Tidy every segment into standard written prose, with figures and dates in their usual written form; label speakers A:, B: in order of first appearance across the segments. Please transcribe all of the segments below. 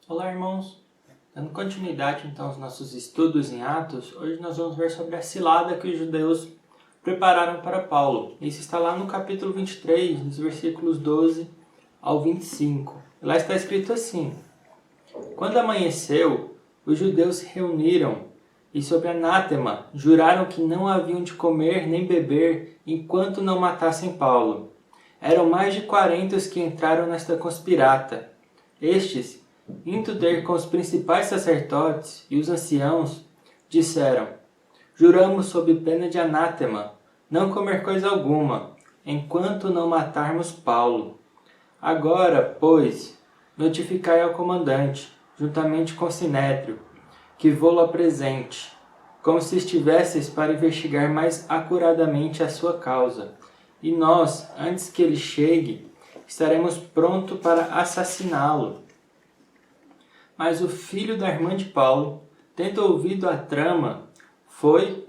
A: Olá, irmãos! Dando continuidade então aos nossos estudos em Atos, hoje nós vamos ver sobre a cilada que os judeus prepararam para Paulo. Isso está lá no capítulo 23, nos versículos 12 ao 25. Lá está escrito assim: Quando amanheceu, os judeus se reuniram e, sob anátema, juraram que não haviam de comer nem beber enquanto não matassem Paulo. Eram mais de 40 os que entraram nesta conspirata. Estes, indo ter com os principais sacerdotes e os anciãos, disseram: Juramos sob pena de anátema não comer coisa alguma, enquanto não matarmos Paulo. Agora, pois, notificai ao comandante, juntamente com Sinédrio, que vô-lo apresente, como se estivesseis para investigar mais acuradamente a sua causa. E nós, antes que ele chegue, estaremos prontos para assassiná-lo. Mas o filho da irmã de Paulo, tendo ouvido a trama,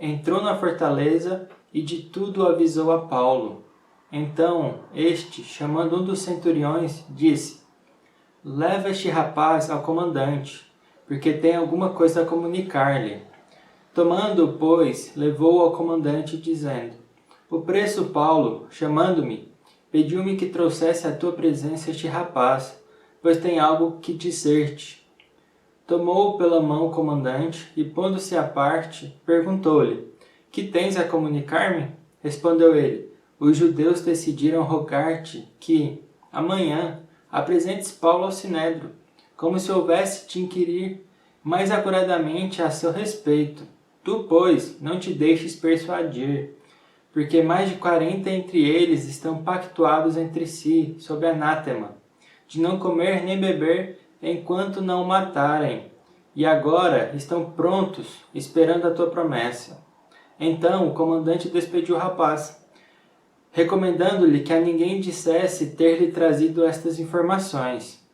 A: entrou na fortaleza e de tudo avisou a Paulo. Então este, chamando um dos centuriões, disse: Leva este rapaz ao comandante, porque tem alguma coisa a comunicar-lhe. Tomando-o, pois, levou-o ao comandante, dizendo: O preço Paulo, chamando-me, pediu-me que trouxesse à tua presença este rapaz, pois tem algo que dizer-te. Tomou-o pela mão o comandante e, pondo-se à parte, perguntou-lhe: Que tens a comunicar-me? Respondeu ele: Os judeus decidiram rogar-te que, amanhã, apresentes Paulo ao Sinédrio, como se houvesse de inquirir mais acuradamente a seu respeito. Tu, pois, não te deixes persuadir, porque mais de 40 entre eles estão pactuados entre si, sob anátema, de não comer nem beber enquanto não o matarem, e agora estão prontos, esperando a tua promessa. Então o comandante despediu o rapaz, recomendando-lhe que a ninguém dissesse ter-lhe trazido estas informações.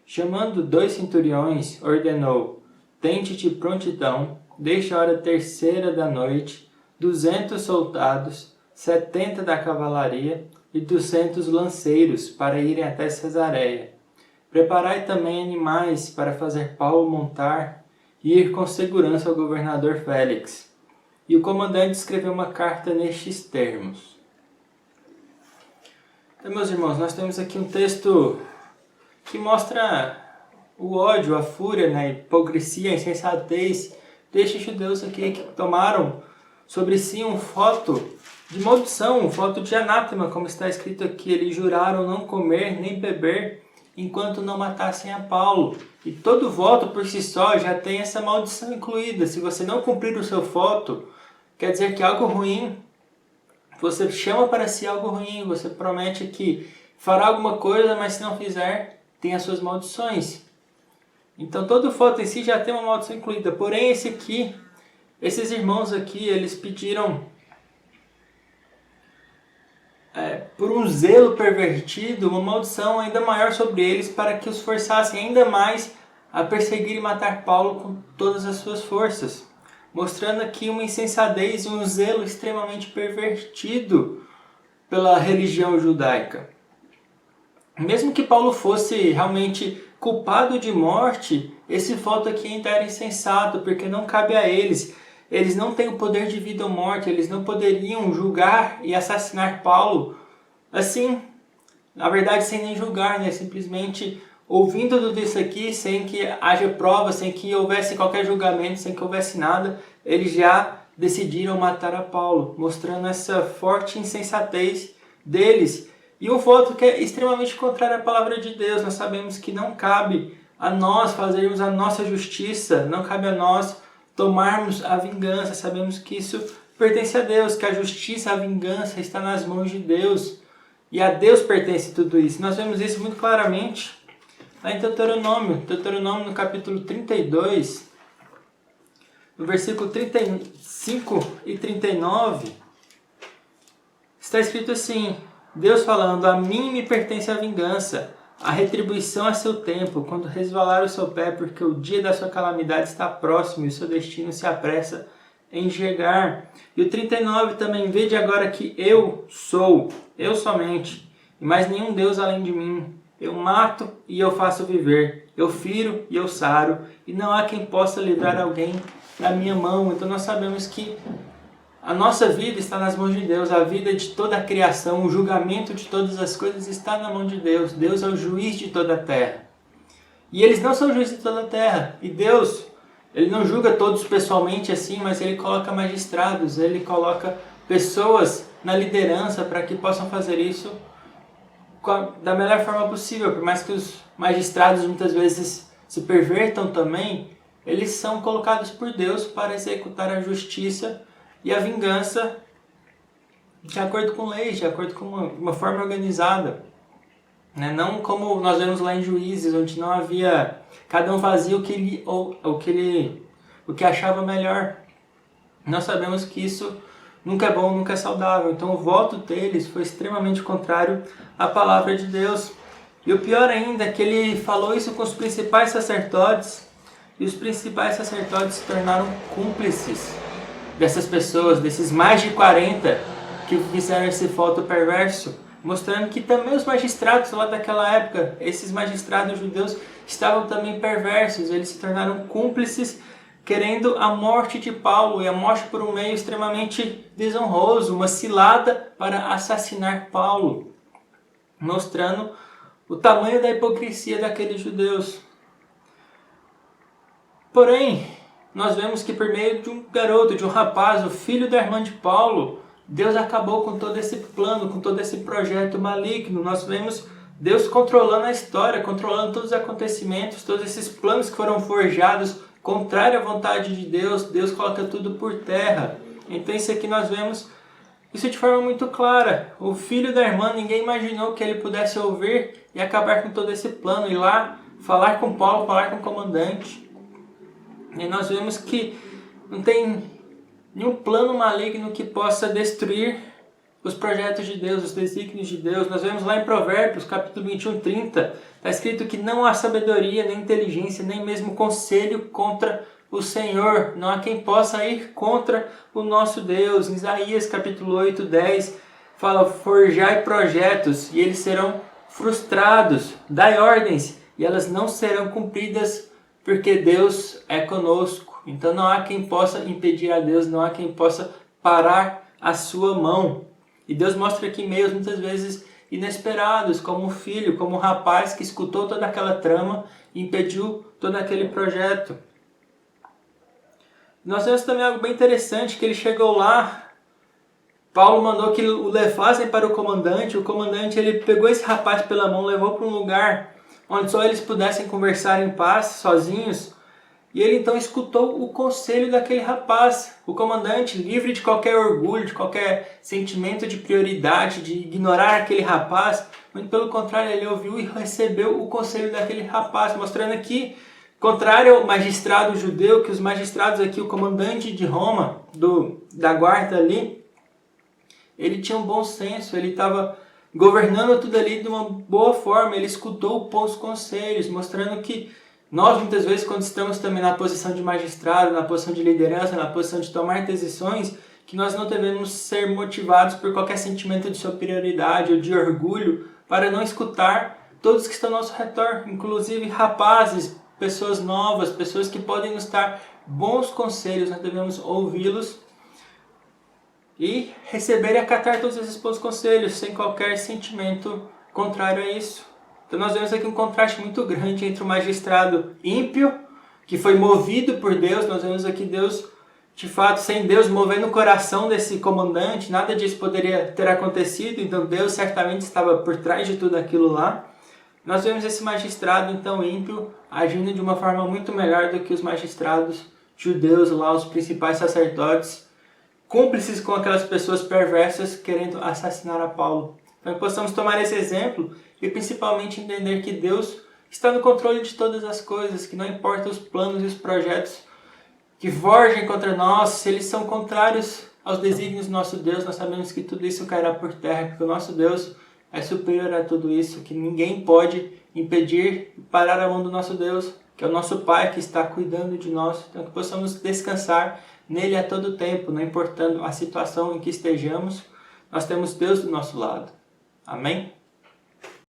A: Chamando 2 centuriões, ordenou: Tente-te prontidão, desde a hora 3ª da noite, 200 soldados, 70 da cavalaria e 200 lanceiros para irem até Cesareia. Preparai também animais para fazer Paulo montar e ir com segurança ao governador Félix. E o comandante escreveu uma carta nestes termos. Então, meus irmãos, nós temos aqui um texto que mostra o ódio, a fúria, a hipocrisia, a insensatez destes judeus aqui que tomaram sobre si um voto de maldição, um voto de anátema, como está escrito aqui. Eles juraram não comer nem beber enquanto não matassem a Paulo. E todo voto por si só já tem essa maldição incluída. Se você não cumprir o seu voto, quer dizer que algo ruim, você chama para si algo ruim, você promete que fará alguma coisa, mas se não fizer, tem as suas maldições. Então todo voto em si já tem uma maldição incluída. Porém esses irmãos aqui, eles pediram por um zelo pervertido, uma maldição ainda maior sobre eles, para que os forçassem ainda mais a perseguir e matar Paulo com todas as suas forças, mostrando aqui uma insensatez e um zelo extremamente pervertido pela religião judaica. Mesmo que Paulo fosse realmente culpado de morte, esse voto aqui ainda era insensato, porque não cabe a eles. Eles não têm o poder de vida ou morte, eles não poderiam julgar e assassinar Paulo assim, na verdade, sem nem julgar, simplesmente ouvindo tudo isso aqui, sem que haja prova, sem que houvesse qualquer julgamento, sem que houvesse nada, eles já decidiram matar a Paulo, mostrando essa forte insensatez deles. E um voto que é extremamente contrário à palavra de Deus. Nós sabemos que não cabe a nós fazermos a nossa justiça, não cabe a nós tomarmos a vingança. Sabemos que isso pertence a Deus, que a justiça, a vingança está nas mãos de Deus. E a Deus pertence tudo isso. Nós vemos isso muito claramente lá em Deuteronômio no capítulo 32, no versículo 35 e 39, está escrito assim: Deus falando: A mim me pertence a vingança, a retribuição a seu tempo, quando resvalar o seu pé, porque o dia da sua calamidade está próximo e o seu destino se apressa em chegar. E o 39 também: Vede agora que eu sou, eu somente, e mais nenhum Deus além de mim. Eu mato e eu faço viver. Eu firo e eu saro. E não há quem possa livrar alguém da minha mão. Então nós sabemos que a nossa vida está nas mãos de Deus. A vida de toda a criação, o julgamento de todas as coisas está na mão de Deus. Deus é o juiz de toda a terra. E eles não são juízes de toda a terra. E Deus, Ele não julga todos pessoalmente assim, mas Ele coloca magistrados, Ele coloca pessoas na liderança para que possam fazer isso da melhor forma possível. Por mais que os magistrados muitas vezes se pervertam também, eles são colocados por Deus para executar a justiça e a vingança de acordo com leis, de acordo com uma forma organizada. Não como nós vemos lá em Juízes, onde não havia... Cada um fazia o que achava melhor. Nós sabemos que isso nunca é bom, nunca é saudável. Então o voto deles foi extremamente contrário à palavra de Deus. E o pior ainda é que ele falou isso com os principais sacerdotes. E os principais sacerdotes se tornaram cúmplices dessas pessoas, desses mais de 40 que fizeram esse voto perverso. Mostrando que também os magistrados lá daquela época, esses magistrados judeus, estavam também perversos. Eles se tornaram cúmplices, querendo a morte de Paulo, e a morte por um meio extremamente desonroso, uma cilada para assassinar Paulo, mostrando o tamanho da hipocrisia daqueles judeus. Porém, nós vemos que por meio de um garoto, de um rapaz, o filho da irmã de Paulo, Deus acabou com todo esse plano, com todo esse projeto maligno. Nós vemos Deus controlando a história, controlando todos os acontecimentos, todos esses planos que foram forjados contrário à vontade de Deus. Deus coloca tudo por terra. Então isso aqui nós vemos isso de forma muito clara. O filho da irmã, ninguém imaginou que ele pudesse ouvir e acabar com todo esse plano, ir lá falar com Paulo, falar com o comandante. E nós vemos que não tem nenhum plano maligno que possa destruir os projetos de Deus, os desígnios de Deus. Nós vemos lá em Provérbios, capítulo 21, 30, está escrito que não há sabedoria, nem inteligência, nem mesmo conselho contra o Senhor. Não há quem possa ir contra o nosso Deus. Em Isaías, capítulo 8, 10, fala: forjai projetos e eles serão frustrados. Dai ordens e elas não serão cumpridas, porque Deus é conosco. Então não há quem possa impedir a Deus, não há quem possa parar a sua mão. E Deus mostra aqui meios muitas vezes inesperados, como um filho, como um rapaz que escutou toda aquela trama e impediu todo aquele projeto. Nós vemos também algo bem interessante, que ele chegou lá, Paulo mandou que o levassem para o comandante ele pegou esse rapaz pela mão, levou para um lugar onde só eles pudessem conversar em paz, sozinhos. E ele então escutou o conselho daquele rapaz. O comandante, livre de qualquer orgulho, de qualquer sentimento de prioridade, de ignorar aquele rapaz, muito pelo contrário, ele ouviu e recebeu o conselho daquele rapaz, mostrando aqui, contrário ao magistrado judeu, que os magistrados aqui, o comandante de Roma, da guarda ali, ele tinha um bom senso, ele estava governando tudo ali de uma boa forma, ele escutou os conselhos, mostrando que nós, muitas vezes, quando estamos também na posição de magistrado, na posição de liderança, na posição de tomar decisões, que nós não devemos ser motivados por qualquer sentimento de superioridade ou de orgulho para não escutar todos que estão ao nosso redor, inclusive rapazes, pessoas novas, pessoas que podem nos dar bons conselhos. Nós devemos ouvi-los e receber e acatar todos esses bons conselhos, sem qualquer sentimento contrário a isso. Então nós vemos aqui um contraste muito grande entre o magistrado ímpio, que foi movido por Deus. Nós vemos aqui Deus, de fato, sem Deus movendo o coração desse comandante, nada disso poderia ter acontecido, então Deus certamente estava por trás de tudo aquilo lá. Nós vemos esse magistrado, então, ímpio, agindo de uma forma muito melhor do que os magistrados judeus lá, os principais sacerdotes, cúmplices com aquelas pessoas perversas querendo assassinar a Paulo. Então que possamos tomar esse exemplo e principalmente entender que Deus está no controle de todas as coisas, que não importa os planos e os projetos que forgem contra nós, se eles são contrários aos desígnios do nosso Deus, nós sabemos que tudo isso cairá por terra, porque o nosso Deus é superior a tudo isso, que ninguém pode impedir e parar a mão do nosso Deus, que é o nosso Pai que está cuidando de nós. Então que possamos descansar nele a todo tempo, não importando a situação em que estejamos, nós temos Deus do nosso lado. Amém?